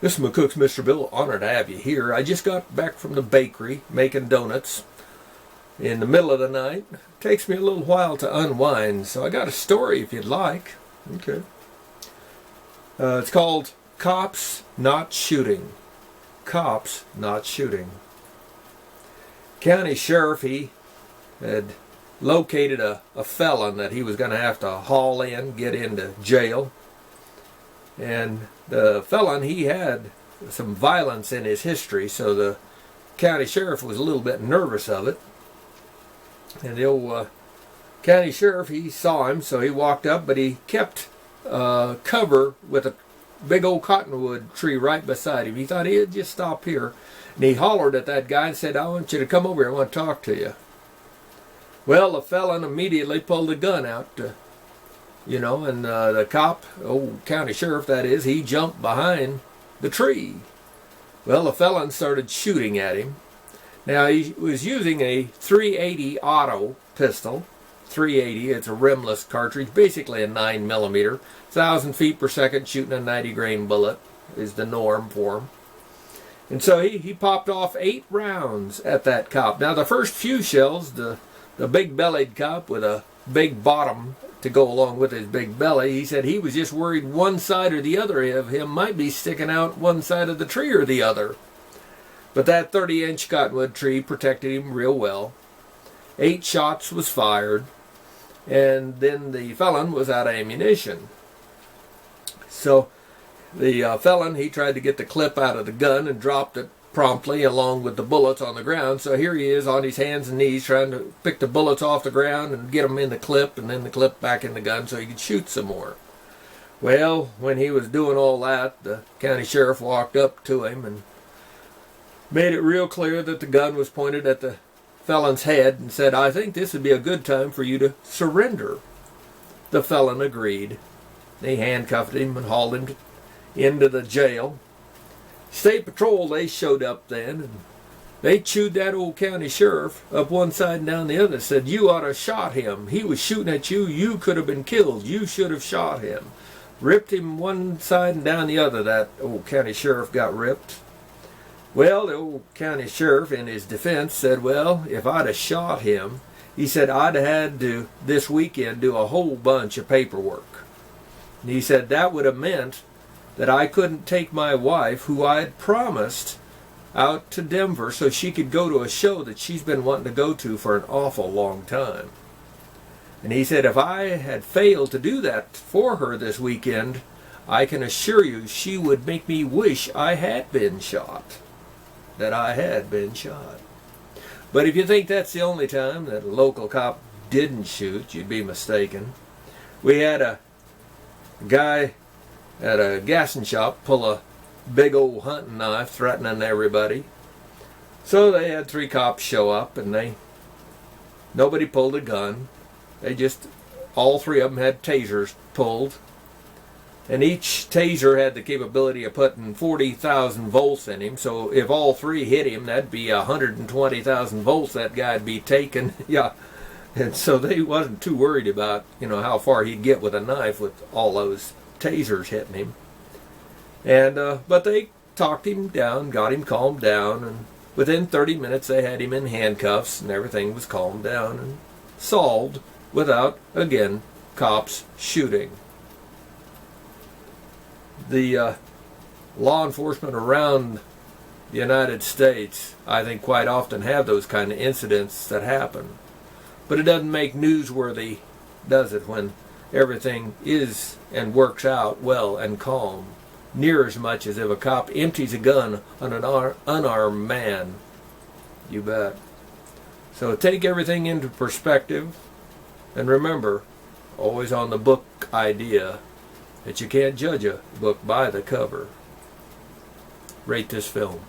This is McCook's Mr. Bill. Honored to have you here. I just got back from the bakery making donuts in the middle of the night. It takes me a little while to unwind, so I got a story if you'd like. Okay. It's called Cops Not Shooting. Cops Not Shooting. County sheriff, he had located a felon that he was going to have to haul in, get into jail. And the felon, he had some violence in his history, so the county sheriff was a little bit nervous of it. And the old county sheriff, he saw him, so he walked up, but he kept cover with a big old cottonwood tree right beside him. He thought he'd just stop here. And he hollered at that guy and said, "I want you to come over here, I want to talk to you." Well, the felon immediately pulled a gun out, and the cop, old county sheriff that is, he jumped behind the tree. Well, the felon started shooting at him. Now, he was using a .380 auto pistol. .380, it's a rimless cartridge, basically a 9mm. 1,000 feet per second, shooting a 90-grain bullet is the norm for him. And so he popped off 8 rounds at that cop. Now, the first few shells, the big-bellied cop with a big bottom to go along with his big belly, he said he was just worried one side or the other of him might be sticking out one side of the tree or the other. But that 30-inch cottonwood tree protected him real well. 8 shots was fired, and then the felon was out of ammunition. So the felon, he tried to get the clip out of the gun and dropped it promptly along with the bullets on the ground. So here he is on his hands and knees trying to pick the bullets off the ground and get them in the clip, and then the clip back in the gun so he could shoot some more. Well, when he was doing all that, the county sheriff walked up to him and made it real clear that the gun was pointed at the felon's head and said, "I think this would be a good time for you to surrender." The felon agreed. They handcuffed him and hauled him into the jail. State Patrol, they showed up then, and they chewed that old county sheriff up one side and down the other. Said, "You ought to have shot him. He was shooting at you. You could have been killed. You should have shot him." Ripped him one side and down the other. That old county sheriff got ripped. Well, the old county sheriff, in his defense, said, "Well, if I'd have shot him," he said, "I'd have had to, this weekend, do a whole bunch of paperwork." And he said, "That would have meant that I couldn't take my wife, who I had promised, out to Denver so she could go to a show that she's been wanting to go to for an awful long time." And he said, "If I had failed to do that for her this weekend, I can assure you she would make me wish I had been shot." That I had been shot. But if you think that's the only time that a local cop didn't shoot, you'd be mistaken. We had a guy at a gassing shop pull a big old hunting knife threatening everybody. So they had 3 cops show up, and nobody pulled a gun. All 3 of them had tasers pulled. And each taser had the capability of putting 40,000 volts in him. So if all 3 hit him, that'd be 120,000 volts that guy'd be taking. Yeah. And so they wasn't too worried about, how far he'd get with a knife with all those tasers hitting him. And but they talked him down, got him calmed down, and within 30 minutes they had him in handcuffs, and everything was calmed down and solved without, again, cops shooting. The law enforcement around the United States, I think, quite often have those kind of incidents that happen. But it doesn't make newsworthy, does it, when everything is and works out well and calm, near as much as if a cop empties a gun on an unarmed man. You bet. So take everything into perspective, and remember, always on the book idea, that you can't judge a book by the cover. Rate this film.